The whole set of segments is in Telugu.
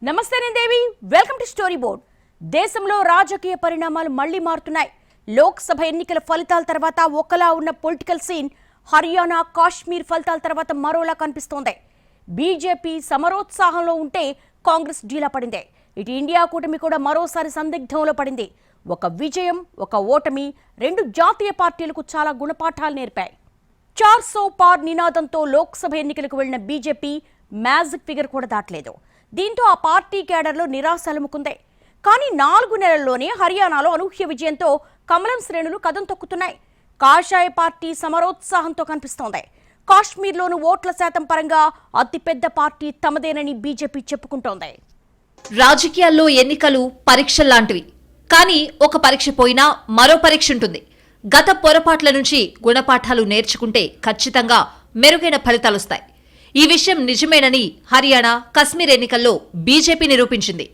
నమస్తే నేను దేవి వెల్కమ్ టు స్టోరీ బోర్డ్. దేశంలో రాజకీయ పరిణామాలు మళ్లీ మారుతున్నాయి. లోక్సభ ఎన్నికల ఫలితాల తర్వాత ఒకలా ఉన్న పొలిటికల్ సీన్ హర్యానా కాశ్మీర్ ఫలితాల తర్వాత మరోలా కనిపిస్తోంది. బీజేపీ సమరోత్సాహంలో ఉంటే కాంగ్రెస్ డీలా పడింది. ఇటు ఇండియా కూటమి కూడా మరోసారి సందిగ్ధంలో పడింది. ఒక విజయం ఒక ఓటమి రెండు జాతీయ పార్టీలకు చాలా గుణపాఠాలు నేర్పాయి. 400 పార్ నినాదంతో లోక్సభ ఎన్నికలకు వెళ్లిన బీజేపీ మ్యాజిక్ ఫిగర్ కూడా దాటలేదు. దీంతో ఆ పార్టీ కేడర్లో నిరాశ అలుముకుంది. కానీ 4 నెలల్లోనే హర్యానాలో అనూహ్య విజయంతో కమలం శ్రేణులు కదం తొక్కుతున్నాయి. కాషాయ పార్టీ సమరోత్సాహంతో కనిపిస్తోంది. కాశ్మీర్లోను ఓట్ల శాతం పరంగా అతిపెద్ద పార్టీ తమదేనని బీజేపీ చెప్పుకుంటోంది. రాజకీయాల్లో ఎన్నికలు పరీక్షల్లాంటివి. కానీ ఒక పరీక్ష పోయినా మరో పరీక్ష ఉంటుంది. గత పొరపాట్ల నుంచి గుణపాఠాలు నేర్చుకుంటే ఖచ్చితంగా మెరుగైన ఫలితాలొస్తాయి. ఈ విషయం నిజమేనని హర్యానా కశ్మీర్ ఎన్నికల్లో బీజేపీ నిరూపించింది.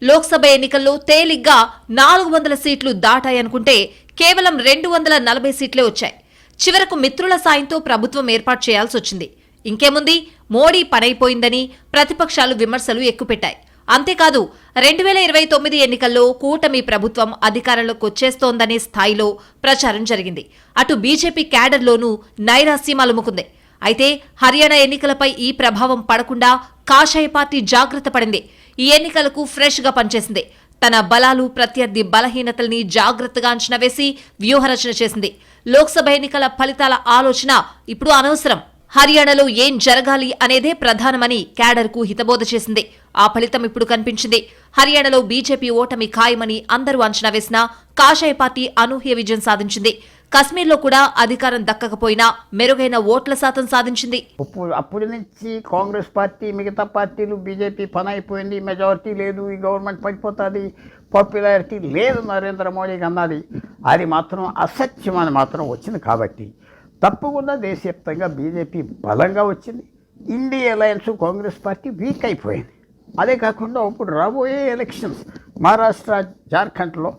లోక్సభ ఎన్నికల్లో తేలిగ్గా 400 సీట్లు దాటాయనుకుంటే కేవలం 240 సీట్లే వచ్చాయి. చివరకు మిత్రుల సాయంతో ప్రభుత్వం ఏర్పాటు చేయాల్సి వచ్చింది. ఇంకేముంది, మోడీ పనైపోయిందని ప్రతిపక్షాలు విమర్శలు ఎక్కుపెట్టాయి. అంతేకాదు 2029 ఎన్నికల్లో కూటమి ప్రభుత్వం అధికారంలోకి వచ్చేస్తోందనే స్థాయిలో ప్రచారం జరిగింది. అటు బీజేపీ క్యాడర్లోనూ నైరాస్యం అలుముకుంది. అయితే హర్యానా ఎన్నికలపై ఈ ప్రభావం పడకుండా కాషాయ పార్టీ జాగ్రత్త పడింది. ఈ ఎన్నికలకు ఫ్రెష్ గా పనిచేసింది. తన బలాలు ప్రత్యర్థి బలహీనతల్ని జాగ్రత్తగా అంచనా వేసి వ్యూహరచన చేసింది. లోక్సభ ఎన్నికల ఫలితాల ఆలోచన ఇప్పుడు అనవసరం. హర్యానాలో ఏం జరగాలి అనేదే ప్రధానమని క్యాడర్కు హితబోధ చేసింది. ఆ ఫలితం ఇప్పుడు కనిపించింది. హర్యానాలో బీజేపీ ఓటమి ఖాయమని అందరూ అంచనా వేసినా కాషాయ పార్టీ అనూహ్య విజయం సాధించింది. కశ్మీర్లో కూడా అధికారం దక్కకపోయినా మెరుగైన ఓట్ల శాతం సాధించింది. అప్పటి నుంచి కాంగ్రెస్ పార్టీ మిగతా పార్టీలు బీజేపీ పని అయిపోయింది, మెజారిటీ లేదు, ఈ గవర్నమెంట్ పడిపోతుంది, పాపులారిటీ లేదు నరేంద్ర మోడీకి అన్నది. అది మాత్రం అసత్యం అని మాత్రం వచ్చింది. కాబట్టి తప్పకుండా దేశవ్యాప్తంగా బీజేపీ బలంగా వచ్చింది. India alliance Congress party week అయిపోయింది. అదే కాకుండా ఇప్పుడు రాబోయే ఎలక్షన్స్ మహారాష్ట్ర జార్ఖండ్లో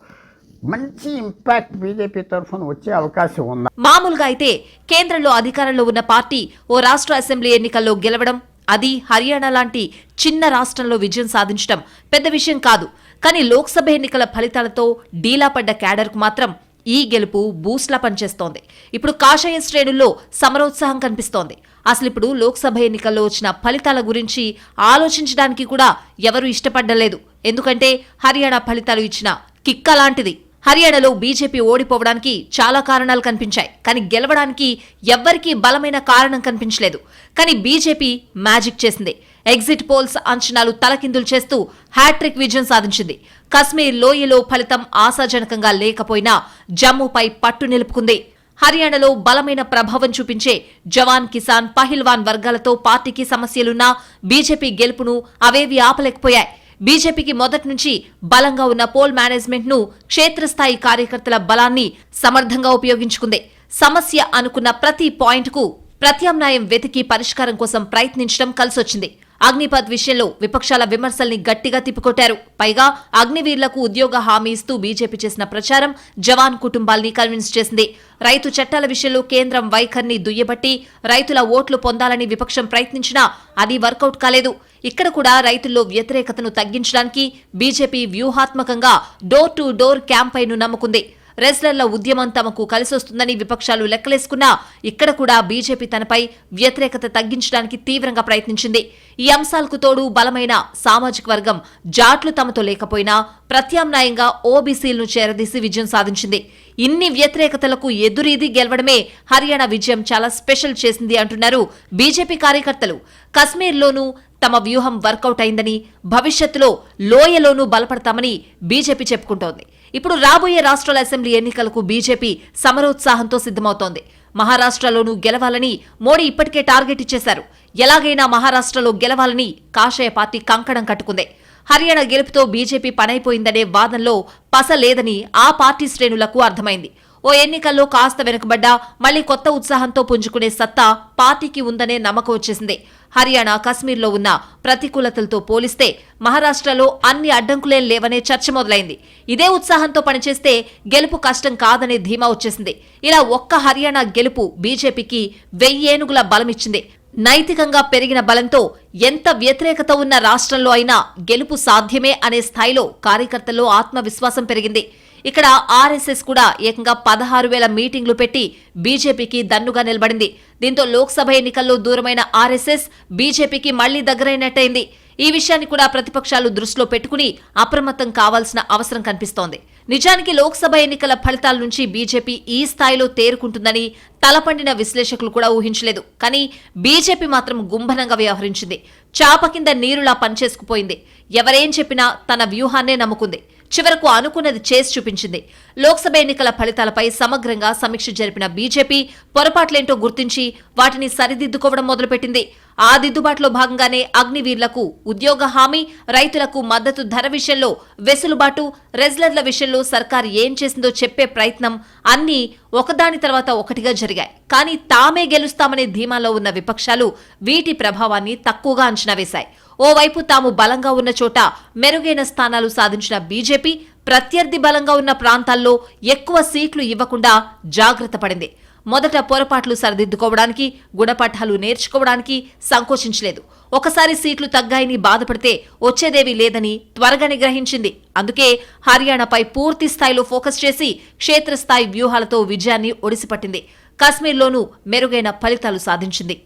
మంచి ఇంపాక్ట్ బీజేపీ తరఫున వచ్చే అవకాశం ఉంది. మామూలుగా అయితే కేంద్రంలో అధికారంలో ఉన్న పార్టీ ఓ రాష్ట్ర అసెంబ్లీ ఎన్నికల్లో గెలవడం, అది హర్యానా లాంటి చిన్న రాష్ట్రంలో విజయం సాధించడం పెద్ద విషయం కాదు. కానీ లోక్సభ ఎన్నికల ఫలితాలతో డీలా పడ్డ క్యాడర్కు మాత్రం ఈ గెలుపు బూస్ట్లా పనిచేస్తోంది. ఇప్పుడు కాషాయ శ్రేణుల్లో సమరోత్సాహం కనిపిస్తోంది. అసలు ఇప్పుడు లోక్సభ ఎన్నికల్లో వచ్చిన ఫలితాల గురించి ఆలోచించడానికి కూడా ఎవరూ ఇష్టపడ్డలేదు. ఎందుకంటే హర్యానా ఫలితాలు ఇచ్చిన కిక్క లాంటిది. హర్యానాలో బీజేపీ ఓడిపోవడానికి చాలా కారణాలు కనిపించాయి. కానీ గెలవడానికి ఎవ్వరికీ బలమైన కారణం కనిపించలేదు. కానీ బీజేపీ మ్యాజిక్ చేసింది. ఎగ్జిట్ పోల్స్ అంచనాలు తలకిందులు చేస్తూ హ్యాట్రిక్ విజయం సాధించింది. కశ్మీర్ లోయలో ఫలితం ఆశాజనకంగా లేకపోయినా జమ్మూపై పట్టు నిలుపుకుంది. హర్యానాలో బలమైన ప్రభావం చూపించే జవాన్, కిసాన్, పహిల్వాన్ వర్గాలతో పార్టీకి సమస్యలున్నా బీజేపీ గెలుపును అవేవి ఆపలేకపోయాయి. బీజేపీకి మొదటి నుంచి బలంగా ఉన్న పోల్ మేనేజ్మెంట్ ను, క్షేత్రస్థాయి కార్యకర్తల బలాన్ని సమర్థంగా ఉపయోగించుకుంది. సమస్య అనుకున్న ప్రతి పాయింట్ కు ప్రత్యామ్నాయం వెతికి పరిష్కారం కోసం ప్రయత్నించడం కలిసొచ్చింది. అగ్నిపథ్ విషయంలో విపక్షాల విమర్శల్ని గట్టిగా తిప్పికొట్టారు. పైగా అగ్నివీర్లకు ఉద్యోగ హామీ ఇస్తూ బీజేపీ చేసిన ప్రచారం జవాన్ కుటుంబాల్ని కన్విన్స్ చేసింది. రైతు చట్టాల విషయంలో కేంద్రం వైఖరిని దుయ్యబట్టి రైతుల ఓట్లు పొందాలని విపక్షం ప్రయత్నించినా అది వర్కౌట్ కాలేదు. ఇక్కడ కూడా రైతుల్లో వ్యతిరేకతను తగ్గించడానికి బీజేపీ వ్యూహాత్మకంగా డోర్ టు డోర్ క్యాంపైన్ను నమ్ముకుంది. రెస్లర్ల ఉద్యమం తమకు కలిసొస్తుందని విపక్షాలు లెక్కలేసుకున్నా ఇక్కడ కూడా బీజేపీ తనపై వ్యతిరేకత తగ్గించడానికి తీవ్రంగా ప్రయత్నించింది. ఈ అంశాలకు తోడు బలమైన సామాజిక వర్గం జాట్లు తమతో లేకపోయినా ప్రత్యామ్నాయంగా ఓబీసీలను చేరదీసి విజయం సాధించింది. ఇన్ని వ్యతిరేకతలకు ఎదురీది గెలవడమే హర్యానా విజయం చాలా స్పెషల్ చేసింది అంటున్నారు బీజేపీ కార్యకర్తలు. కశ్మీర్లోనూ తమ వ్యూహం వర్కౌట్ అయిందని, భవిష్యత్తులో లోయలోనూ బలపడతామని బీజేపీ చెప్పుకుంటోంది. ఇప్పుడు రాబోయే రాష్ట్రాల అసెంబ్లీ ఎన్నికలకు బీజేపీ సమరోత్సాహంతో సిద్ధమవుతోంది. మహారాష్ట్రలోనూ గెలవాలని మోడీ ఇప్పటికే టార్గెట్ ఇచ్చేశారు. ఎలాగైనా మహారాష్ట్రలో గెలవాలని కాషాయ పార్టీ కంకణం కట్టుకుంది. హర్యానా గెలుపుతో బీజేపీ పనైపోయిందనే వాదనలో పస లేదని ఆ పార్టీ శ్రేణులకు అర్థమైంది. ఓ ఎన్నికల్లో కాస్త వెనుకబడ్డా మళ్లీ కొత్త ఉత్సాహంతో పుంజుకునే సత్తా పార్టీకి ఉందనే నమ్మకం వచ్చేసింది. హర్యానా, కశ్మీర్లో ఉన్న ప్రతికూలతలతో పోలిస్తే మహారాష్ట్రలో అన్ని అడ్డంకులేం లేవనే చర్చ మొదలైంది. ఇదే ఉత్సాహంతో పనిచేస్తే గెలుపు కష్టం కాదనే ధీమా వచ్చేసింది. ఇలా ఒక్క హర్యానా గెలుపు బీజేపీకి 1000 ఏనుగుల బలమిచ్చింది. నైతికంగా పెరిగిన బలంతో ఎంత వ్యతిరేకత ఉన్న రాష్ట్రంలో అయినా గెలుపు సాధ్యమే అనే స్థాయిలో కార్యకర్తల్లో ఆత్మవిశ్వాసం పెరిగింది. ఇక్కడ ఆర్ఎస్ఎస్ కూడా ఏకంగా 16,000 మీటింగ్లు పెట్టి బీజేపీకి దన్నుగా నిలబడింది. దీంతో లోక్సభ ఎన్నికల్లో దూరమైన ఆర్ఎస్ఎస్ బీజేపీకి మళ్లీ దగ్గరైనట్టయింది. ఈ విషయాన్ని కూడా ప్రతిపక్షాలు దృష్టిలో పెట్టుకుని అప్రమత్తం కావాల్సిన అవసరం కనిపిస్తోంది. నిజానికి లోక్సభ ఎన్నికల ఫలితాల నుంచి బీజేపీ ఈ స్థాయిలో తేరుకుంటుందని తలపండిన విశ్లేషకులు కూడా ఊహించలేదు. కానీ బీజేపీ మాత్రం గుంభనంగా వ్యవహరించింది. చాప కింద నీరులా పనిచేసుకుపోయింది. ఎవరేం చెప్పినా తన వ్యూహాన్నే నమ్ముకుంది. చివరకు అనుకున్నది చేసి చూపించింది. లోక్సభ ఎన్నికల ఫలితాలపై సమగ్రంగా సమీక్ష జరిపిన బీజేపీ పొరపాట్లేంటో గుర్తించి వాటిని సరిదిద్దుకోవడం మొదలుపెట్టింది. ఆ దిద్దుబాటులో భాగంగానే అగ్నివీర్లకు ఉద్యోగ హామీ, రైతులకు మద్దతు ధర విషయంలో వెసులుబాటు, రెజ్లర్ల విషయంలో సర్కారు ఏం చేసిందో చెప్పే ప్రయత్నం అన్నీ ఒకదాని తర్వాత ఒకటిగా జరిగాయి. కానీ తామే గెలుస్తామనే ధీమాలో ఉన్న విపక్షాలు వీటి ప్రభావాన్ని తక్కువగా అంచనా వేశాయి. ఓవైపు తాము బలంగా ఉన్న చోట మెరుగైన స్థానాలు సాధించిన బీజేపీ ప్రత్యర్థి బలంగా ఉన్న ప్రాంతాల్లో ఎక్కువ సీట్లు ఇవ్వకుండా జాగ్రత్త పడింది. మొదట పొరపాట్లు సరిదిద్దుకోవడానికి, గుణపాఠాలు నేర్చుకోవడానికి సంకోచించలేదు. ఒకసారి సీట్లు తగ్గాయని బాధపడితే వచ్చేదేవీ లేదని త్వరగానే గ్రహించింది. అందుకే హర్యానాపై పూర్తి స్థాయిలో ఫోకస్ చేసి క్షేత్రస్థాయి వ్యూహాలతో విజయాన్ని ఒడిసిపట్టింది. కశ్మీర్లోనూ మెరుగైన ఫలితాలు సాధించింది.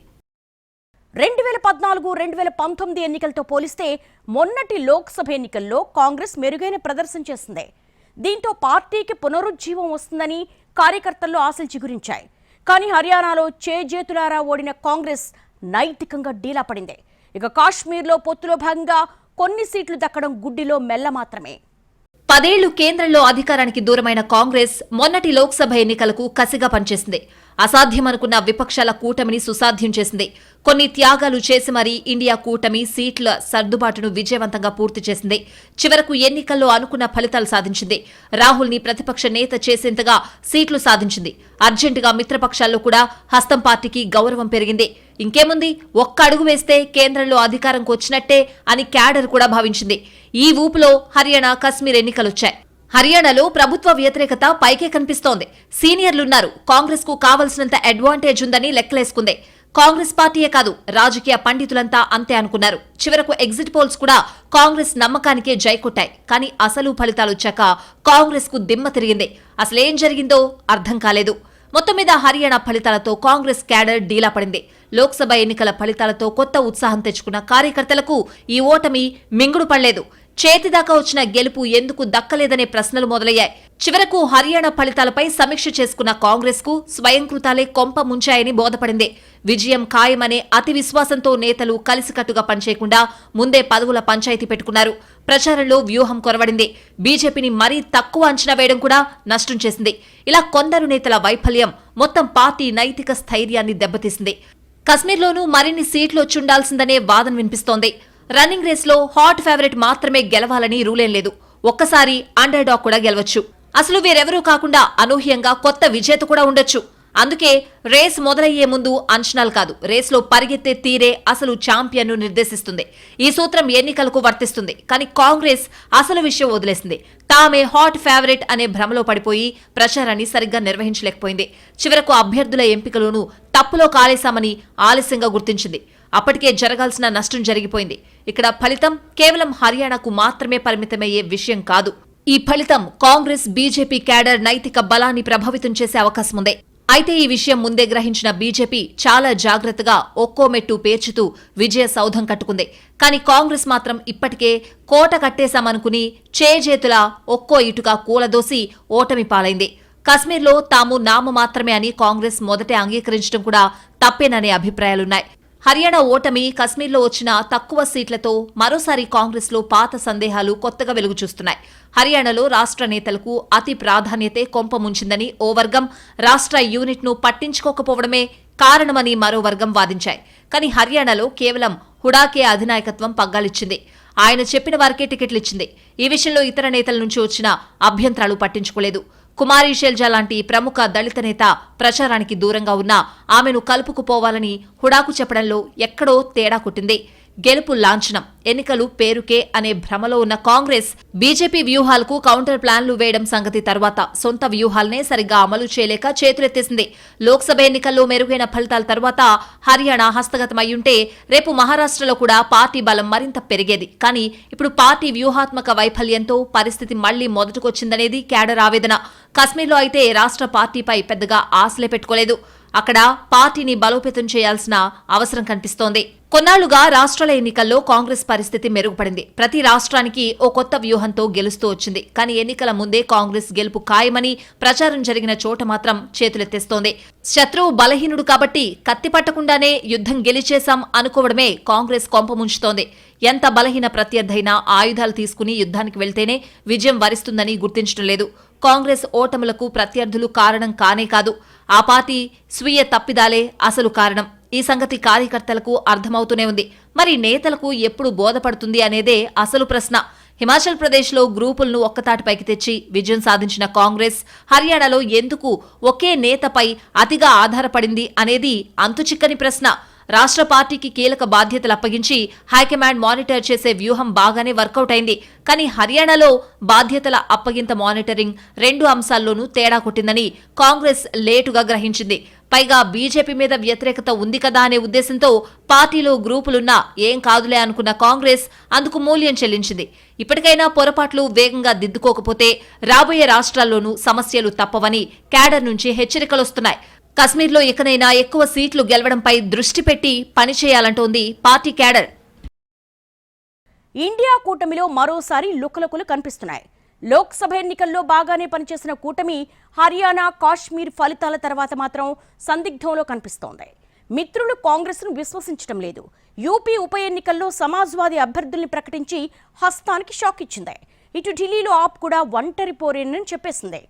2014-2019 ఎన్నికలతో పోలిస్తే మొన్నటి లోక్సభ ఎన్నికల్లో కాంగ్రెస్ మెరుగైన ప్రదర్శన చేసింది. దీంతో పార్టీకి పునరుజ్జీవం వస్తుందని కార్యకర్తల్లో ఆశలు చిగురించాయి. కానీ హర్యానాలో చేజేతులారా ఓడిన కాంగ్రెస్ నైతికంగా డీలా పడింది. ఇక కాశ్మీర్లో పొత్తులో భాగంగా కొన్ని సీట్లు దక్కడం గుడ్డిలో మెల్ల మాత్రమే. 10 ఏళ్లు కేంద్రంలో అధికారానికి దూరమైన కాంగ్రెస్ మొన్నటి లోక్సభ ఎన్నికలకు కసిగా పనిచేసింది. అసాధ్యమనుకున్న విపక్షాల కూటమిని సుసాధ్యం చేసింది. కొన్ని త్యాగాలు చేసి మరీ ఇండియా కూటమి సీట్ల సర్దుబాటును విజయవంతంగా పూర్తి చేసింది. చివరకు ఎన్నికల్లో అనుకున్న ఫలితాలు సాధించింది. రాహుల్ని ప్రతిపక్ష నేత చేసేంతగా సీట్లు సాధించింది. అర్జెంటుగా మిత్రపక్షాల్లో కూడా హస్తం పార్టీకి గౌరవం పెరిగింది. ఇంకేముంది, ఒక్క అడుగు వేస్తే కేంద్రంలో అధికారంకు వచ్చినట్టే అని క్యాడర్ కూడా భావించింది. ఈ ఊపులో హర్యానా, కశ్మీర్ ఎన్నికలొచ్చాయి. హర్యానాలో ప్రభుత్వ వ్యతిరేకత పైకే కనిపిస్తోంది. సీనియర్లున్నారు, కాంగ్రెస్ కు కావలసినంత అడ్వాంటేజ్ ఉందని లెక్కలేసుకుంది. కాంగ్రెస్ పార్టీయే కాదు, రాజకీయ పండితులంతా అంతే అనుకున్నారు. చివరకు ఎగ్జిట్ పోల్స్ కూడా కాంగ్రెస్ నమ్మకానికే జై కొట్టాయి. కానీ అసలు ఫలితాలొచ్చాక కాంగ్రెస్ కు దిమ్మ తిరిగింది. అసలేం జరిగిందో అర్థం కాలేదు. మొత్తం మీద హర్యానా ఫలితాలతో కాంగ్రెస్ క్యాడర్ డీలా పడింది. లోక్సభ ఎన్నికల ఫలితాలతో కొత్త ఉత్సాహం తెచ్చుకున్న కార్యకర్తలకు ఈ ఓటమి మింగుడు పడలేదు. చేతిదాకా వచ్చిన గెలుపు ఎందుకు దక్కలేదనే ప్రశ్నలు మొదలయ్యాయి. చివరకు హర్యానా ఫలితాలపై సమీక్ష చేసుకున్న కాంగ్రెస్ కు స్వయంకృతాలే కొంప ముంచాయని బోధపడింది. విజయం ఖాయమనే అతి విశ్వాసంతో నేతలు కలిసికట్టుగా పనిచేయకుండా ముందే పదవుల పంచాయతీ పెట్టుకున్నారు. ప్రచారంలో వ్యూహం కొరవడింది. బీజేపీని మరీ తక్కువ అంచనా వేయడం కూడా నష్టం చేసింది. ఇలా కొందరు నేతల వైఫల్యం మొత్తం పార్టీ నైతిక స్థైర్యాన్ని దెబ్బతీసింది. కశ్మీర్లోనూ మరిన్ని సీట్లు వచ్చుండాల్సిందనే వాదన వినిపిస్తోంది. రన్నింగ్ రేస్లో హాట్ ఫేవరెట్ మాత్రమే గెలవాలని రూలేం లేదు. ఒక్కసారి అండర్ డాగ్ కూడా గెలవచ్చు. అసలు వేరెవరూ కాకుండా అనూహ్యంగా కొత్త విజేత కూడా ఉండొచ్చు. అందుకే రేస్ మొదలయ్యే ముందు అంచనాలు కాదు, రేస్లో పరిగెత్తే తీరే అసలు ఛాంపియన్ను నిర్దేశిస్తుంది. ఈ సూత్రం ఎన్నికలకు వర్తిస్తుంది. కానీ కాంగ్రెస్ అసలు విషయం వదిలేసింది. తామే హాట్ ఫేవరెట్ అనే భ్రమలో పడిపోయి ప్రచారాన్ని సరిగ్గా నిర్వహించలేకపోయింది. చివరకు అభ్యర్థుల ఎంపికలోనూ తప్పులో కాలేశామని ఆలస్యంగా గుర్తించింది. అప్పటికే జరగాల్సిన నష్టం జరిగిపోయింది. ఇక్కడ ఫలితం కేవలం హర్యానాకు మాత్రమే పరిమితమయ్యే విషయం కాదు. ఈ ఫలితం కాంగ్రెస్, బీజేపీ క్యాడర్ నైతిక బలాన్ని ప్రభావితం చేసే అవకాశం ఉంది. అయితే ఈ విషయం ముందే గ్రహించిన బీజేపీ చాలా జాగ్రత్తగా ఒక్కో మెట్టు పేర్చుతూ విజయ సౌధం కట్టుకుంది. కానీ కాంగ్రెస్ మాత్రం ఇప్పటికే కోట కట్టేశామనుకుని చేజేతులా ఒక్కో ఇటుగా కూలదోసి ఓటమి పాలైంది. కశ్మీర్లో తాము నామ మాత్రమే అని కాంగ్రెస్ మొదటే అంగీకరించడం కూడా తప్పేననే అభిప్రాయాలున్నాయి. హర్యానా ఓటమి, కశ్మీర్లో వచ్చిన తక్కువ సీట్లతో మరోసారి కాంగ్రెస్లో పాత సందేహాలు కొత్తగా వెలుగు చూస్తున్నాయి. హర్యానాలో రాష్ట్ర నేతలకు అతి ప్రాధాన్యతే కొంప ముంచిందని ఓ వర్గం, రాష్ట్ర యూనిట్ను పట్టించుకోకపోవడమే కారణమని మరో వర్గం వాదించాయి. కానీ హర్యానాలో కేవలం హుడాకే అధినాయకత్వం పగ్గాలిచ్చింది. ఆయన చెప్పిన వారికే టికెట్లిచ్చింది. ఈ విషయంలో ఇతర నేతల నుంచి వచ్చిన అభ్యంతరాలు పట్టించుకోలేదు. కుమారి షెల్జా లాంటి ప్రముఖ దళిత నేత ప్రచారానికి దూరంగా ఉన్నా ఆమెను కలుపుకుపోవాలని హుడాకు చెప్పడంలో ఎక్కడో తేడా కొట్టింది. గెలుపు లాంఛనం. ఎన్నికలు పేరుకే అనే భ్రమలో ఉన్న కాంగ్రెస్ బీజేపీ వ్యూహాలకు కౌంటర్ ప్లాన్లు వేయడం సంగతి తర్వాత సొంత వ్యూహాలనే సరిగ్గా అమలు చేయలేక చేతులెత్తేసింది. లోక్సభ ఎన్నికల్లో మెరుగైన ఫలితాల తర్వాత హర్యానా హస్తగతమయ్యుంటే రేపు మహారాష్ట్రలో కూడా పార్టీ బలం మరింత పెరిగేది. కానీ ఇప్పుడు పార్టీ వ్యూహాత్మక వైఫల్యంతో పరిస్థితి మళ్లీ మొదటికొచ్చిందనేది క్యాడర్ ఆవేదన. కశ్మీర్లో అయితే రాష్ట్ర పార్టీపై పెద్దగా ఆశలే పెట్టుకోలేదు. అక్కడ పార్టీని బలోపేతం చేయాల్సిన అవసరం కనిపిస్తోంది. కొన్నాళ్లుగా రాష్ట్రాల ఎన్నికల్లో కాంగ్రెస్ పరిస్థితి మెరుగుపడింది. ప్రతి రాష్ట్రానికి ఓ కొత్త వ్యూహంతో గెలుస్తూ వచ్చింది. కానీ ఎన్నికల ముందే కాంగ్రెస్ గెలుపు ఖాయమని ప్రచారం జరిగిన చోట మాత్రం చేతులెత్తేస్తోంది. శత్రువు బలహీనుడు కాబట్టి కత్తి పట్టకుండానే యుద్ధం గెలిచేశాం అనుకోవడమే కాంగ్రెస్ కొంప ముంచుతోంది. ఎంత బలహీన ప్రత్యర్థైనా ఆయుధాలు తీసుకుని యుద్ధానికి వెళ్తేనే విజయం వరిస్తుందని గుర్తించడం లేదు. కాంగ్రెస్ ఓటములకు ప్రత్యర్థులు కారణం కానే కాదు, ఆ పార్టీ స్వీయ తప్పిదాలే అసలు కారణం. ఈ సంగతి కార్యకర్తలకు అర్థమవుతూనే ఉంది. మరి నేతలకు ఎప్పుడు బోధపడుతుంది అనేదే అసలు ప్రశ్న. హిమాచల్ ప్రదేశ్లో గ్రూపులను ఒక్కతాటిపైకి తెచ్చి విజయం సాధించిన కాంగ్రెస్ హర్యానాలో ఎందుకు ఒకే నేతపై అతిగా ఆధారపడింది అనేది అంతుచిక్కని ప్రశ్న. రాష్ట్ర పార్టీకి కీలక బాధ్యతలు అప్పగించి హైకమాండ్ మానిటర్ చేసే వ్యూహం బాగానే వర్కౌట్ అయింది. కానీ హర్యానాలో బాధ్యతల అప్పగింత మానిటరింగ్ రెండు అంశాల్లోనూ తేడా కొట్టిందని కాంగ్రెస్ లేటుగా గ్రహించింది. పైగా బీజేపీ మీద వ్యతిరేకత ఉంది కదా అనే ఉద్దేశంతో పార్టీలో గ్రూపులున్నా ఏం కాదులే అనుకున్న కాంగ్రెస్ అందుకు మూల్యం చెల్లించింది. ఇప్పటికైనా పొరపాట్లు వేగంగా దిద్దుకోకపోతే రాబోయే రాష్ట్రాల్లోనూ సమస్యలు తప్పవని క్యాడర్ నుంచి హెచ్చరికలొస్తున్నాయి. కశ్మీర్లో ఇకనైనా ఎక్కువ సీట్లు గెలవడంపై దృష్టి పెట్టి పనిచేయాలంటోంది పార్టీ క్యాడర్. ఇండియా కూటమిలో మరోసారి లుకలుకలు కనిపిస్తున్నాయి. లోక్సభ ఎన్నికల్లో బాగానే పనిచేసిన కూటమి హర్యానా, కాశ్మీర్ ఫలితాల తర్వాత మాత్రం సందిగ్ధంలో కనిపిస్తోంది. మిత్రులు కాంగ్రెస్ను విశ్వసించడం లేదు. యూపీ ఉప ఎన్నికల్లో సమాజ్వాదీ అభ్యర్థుల్ని ప్రకటించి హస్తానికి షాక్ ఇచ్చింది. ఇటు ఢిల్లీలో ఆప్ కూడా ఒంటరి పోరేనని చెప్పేసింది.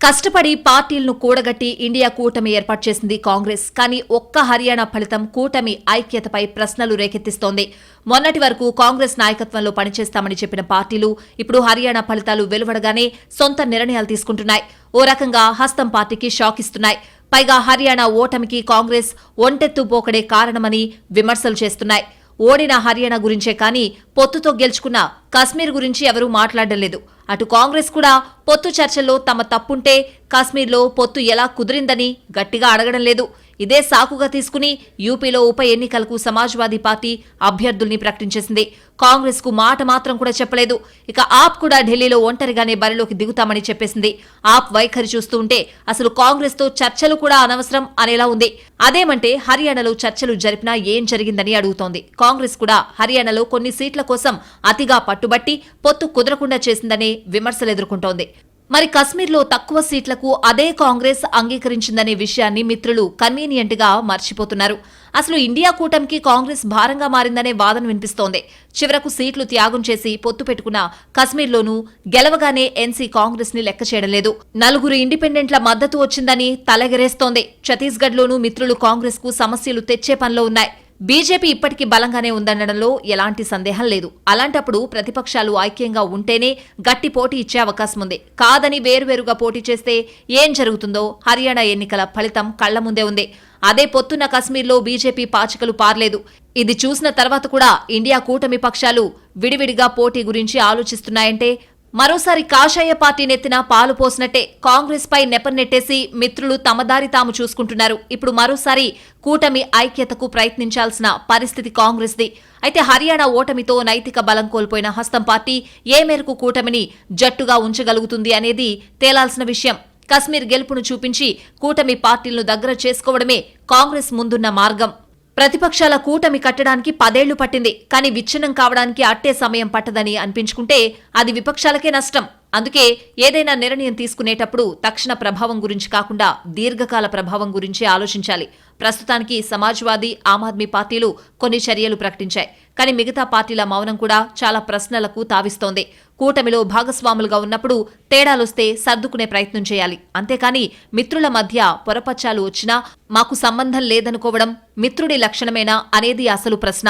కష్టపడి పార్టీలను కూడగట్టి ఇండియా కూటమి ఏర్పాటు చేసింది కాంగ్రెస్. కానీ ఒక్క హర్యానా ఫలితం కూటమి ఐక్యతపై ప్రశ్నలు రేకెత్తిస్తోంది. మొన్నటి వరకు కాంగ్రెస్ నాయకత్వంలో పనిచేస్తామని చెప్పిన పార్టీలు ఇప్పుడు హర్యానా ఫలితాలు వెలువడగానే సొంత నిర్ణయాలు తీసుకుంటున్నాయి. ఓ రకంగా హస్తం పార్టీకి షాక్ ఇస్తున్నాయి. పైగా హర్యానా ఓటమికి కాంగ్రెస్ ఒంటెత్తు పోకడే కారణమని విమర్శలు చేస్తున్నాయి. ఓడిన హర్యానా గురించే కానీ పొత్తుతో గెలుచుకున్న కశ్మీర్ గురించి ఎవరూ మాట్లాడడం లేదు. అటు కాంగ్రెస్ కూడా పొత్తు చర్చల్లో తమ తప్పుంటే కశ్మీర్లో పొత్తు ఎలా కుదిరిందని గట్టిగా అడగడం లేదు. ఇదే సాకుగా తీసుకుని యూపీలో ఉప ఎన్నికలకు సమాజ్వాదీ పార్టీ అభ్యర్థుల్ని ప్రకటించేసింది. కాంగ్రెస్ కు మాట మాత్రం కూడా చెప్పలేదు. ఇక ఆప్ కూడా ఢిల్లీలో ఒంటరిగానే బరిలోకి దిగుతామని చెప్పేసింది. ఆప్ వైఖరి చూస్తూ ఉంటే అసలు కాంగ్రెస్ తో చర్చలు కూడా అనవసరం అనేలా ఉంది. అదేమంటే హర్యానాలో చర్చలు జరిపినా ఏం జరిగిందని అడుగుతోంది. కాంగ్రెస్ కూడా హర్యానాలో కొన్ని సీట్ల కోసం అతిగా పట్టుబట్టి పొత్తు కుదరకుండా చేసిందనే విమర్శలు ఎదుర్కొంటోంది. మరి కశ్మీర్లో తక్కువ సీట్లకు అదే కాంగ్రెస్ అంగీకరించిందనే విషయాన్ని మిత్రులు కన్వీనియంట్ గా మర్చిపోతున్నారు. అసలు ఇండియా కూటమికి కాంగ్రెస్ భారంగా మారిందనే వాదన వినిపిస్తోంది. చివరకు సీట్లు త్యాగం చేసి పొత్తు పెట్టుకున్న కశ్మీర్లోనూ గెలవగానే ఎన్సీ కాంగ్రెస్ ని లెక్క చేయడం లేదు. 4 ఇండిపెండెంట్ల మద్దతు వచ్చిందని తలెగరేస్తోంది. ఛత్తీస్గఢ్లోనూ మిత్రులు కాంగ్రెస్ కు సమస్యలు తెచ్చే పనిలో ఉన్నాయి. బీజేపీ ఇప్పటికీ బలంగానే ఉందనడంలో ఎలాంటి సందేహం లేదు. అలాంటప్పుడు ప్రతిపక్షాలు ఐక్యంగా ఉంటేనే గట్టి పోటీ ఇచ్చే అవకాశం ఉంది. కాదని వేరువేరుగా పోటీ చేస్తే ఏం జరుగుతుందో హర్యానా ఎన్నికల ఫలితం కళ్ల ముందే ఉంది. అదే పొత్తున్న కశ్మీర్లో బీజేపీ పాచికలు పార్లేదు. ఇది చూసిన తర్వాత కూడా ఇండియా కూటమి పక్షాలు విడివిడిగా పోటీ గురించి ఆలోచిస్తున్నాయంటే మరోసారి కాషాయ పార్టీ నెత్తిన పాలు పోసినట్టే. కాంగ్రెస్ పై నెపం నెట్టేసి మిత్రులు తమ దారి తాము చూసుకుంటున్నారు. ఇప్పుడు మరోసారి కూటమి ఐక్యతకు ప్రయత్నించాల్సిన పరిస్థితి కాంగ్రెస్ది. అయితే హర్యానా ఓటమితో నైతిక బలం కోల్పోయిన హస్తం పార్టీ ఏ మేరకు కూటమిని జట్టుగా ఉంచగలుగుతుంది అనేది తేలాల్సిన విషయం. కశ్మీర్ గెలుపును చూపించి కూటమి పార్టీలను దగ్గర చేసుకోవడమే కాంగ్రెస్ ముందున్న మార్గం. ప్రతిపక్షాల కూటమి కట్టడానికి 10 ఏళ్లు పట్టింది. కానీ విచ్ఛిన్నం కావడానికి అట్టే సమయం పట్టదని అనిపించుకుంటే అది విపక్షాలకే నష్టం. అందుకే ఏదైనా నిర్ణయం తీసుకునేటప్పుడు తక్షణ ప్రభావం గురించి కాకుండా దీర్ఘకాల ప్రభావం గురించి ఆలోచించాలి. ప్రస్తుతానికి సమాజ్వాదీ, ఆమ్ ఆద్మీ పార్టీలు కొన్ని చర్యలు ప్రకటించాయి. కానీ మిగతా పార్టీల మౌనం కూడా చాలా ప్రశ్నలకు తావిస్తోంది. కూటమిలో భాగస్వాములుగా ఉన్నప్పుడు తేడాలొస్తే సర్దుకునే ప్రయత్నం చేయాలి. అంతేకాని మిత్రుల మధ్య పొరపచ్చాలు వచ్చినా మాకు సంబంధం లేదనుకోవడం మిత్రుడి లక్షణమేనా అనేది అసలు ప్రశ్న.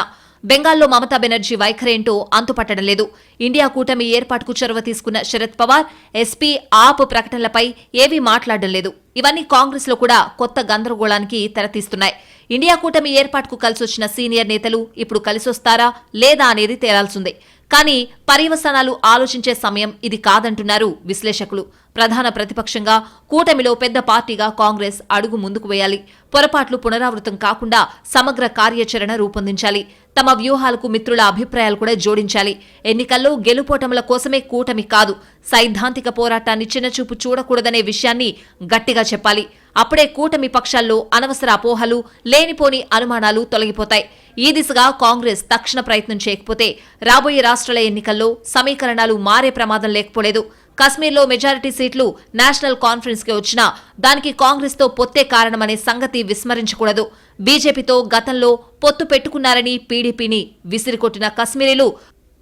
బెంగాల్లో మమతా బెనర్జీ వైఖరేంటో అంతుపట్టడం లేదు. ఇండియా కూటమి ఏర్పాటుకు చొరవ తీసుకున్న శరద్ పవార్, ఎస్పీ, ఆప్ ప్రకటనలపై ఏవీ మాట్లాడడం లేదు. ఇవన్నీ కాంగ్రెస్ లో కూడా కొత్త గందరగోళానికి తెరతీస్తున్నాయి. ఇండియా కూటమి ఏర్పాటుకు కలిసొచ్చిన సీనియర్ నేతలు ఇప్పుడు కలిసొస్తారా లేదా అనేది తేలాల్సిందే. కానీ పర్యవసానాలు ఆలోచించే సమయం ఇది కాదంటున్నారు విశ్లేషకులు. ప్రధాన ప్రతిపక్షంగా కూటమిలో పెద్ద పార్టీగా కాంగ్రెస్ అడుగు ముందుకు వేయాలి. పొరపాట్లు పునరావృతం కాకుండా సమగ్ర కార్యాచరణ రూపొందించాలి. తమ వ్యూహాలకు మిత్రుల అభిప్రాయాలు కూడా జోడించాలి. ఎన్నికల్లో గెలుపోటముల కోసమే కూటమి కాదు, సైద్ధాంతిక పోరాటాన్ని చిన్నచూపు చూడకూడదనే విషయాన్ని గట్టిగా చెప్పాలి. అప్పుడే కూటమి పక్షాల్లో అనవసర అపోహలు, లేనిపోని అనుమానాలు తొలగిపోతాయి. ఈ దిశగా కాంగ్రెస్ తక్షణ ప్రయత్నం చేయకపోతే రాబోయే రాష్ట్రాల ఎన్నికల్లో సమీకరణాలు మారే ప్రమాదం లేకపోలేదు. కశ్మీర్లో మెజారిటీ సీట్లు నేషనల్ కాన్ఫరెన్స్ కి వచ్చినా దానికి కాంగ్రెస్ తో పొత్తే కారణమనే సంగతి విస్మరించకూడదు. బీజేపీతో గతంలో పొత్తు పెట్టుకున్నారని పీడీపీని విసిరికొట్టిన కశ్మీరీలు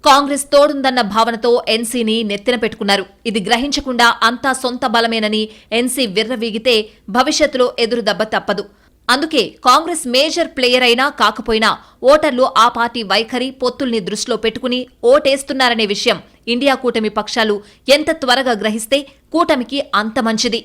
కాంగ్రెస్ తోడుందన్న భావనతో ఎన్సీని నెత్తిన పెట్టుకున్నారు. ఇది గ్రహించకుండా అంతా సొంత బలమేనని ఎన్సీ విర్రవీగితే భవిష్యత్తులో ఎదురుదెబ్బ తప్పదు. అందుకే కాంగ్రెస్ మేజర్ ప్లేయర్ అయినా కాకపోయినా ఓటర్లు ఆ పార్టీ వైఖరి, పొత్తుల్ని దృష్టిలో పెట్టుకుని ఓటేస్తున్నారనే విషయం ఇండియా కూటమి పక్షాలు ఎంత త్వరగా గ్రహిస్తే కూటమికి అంత మంచిది.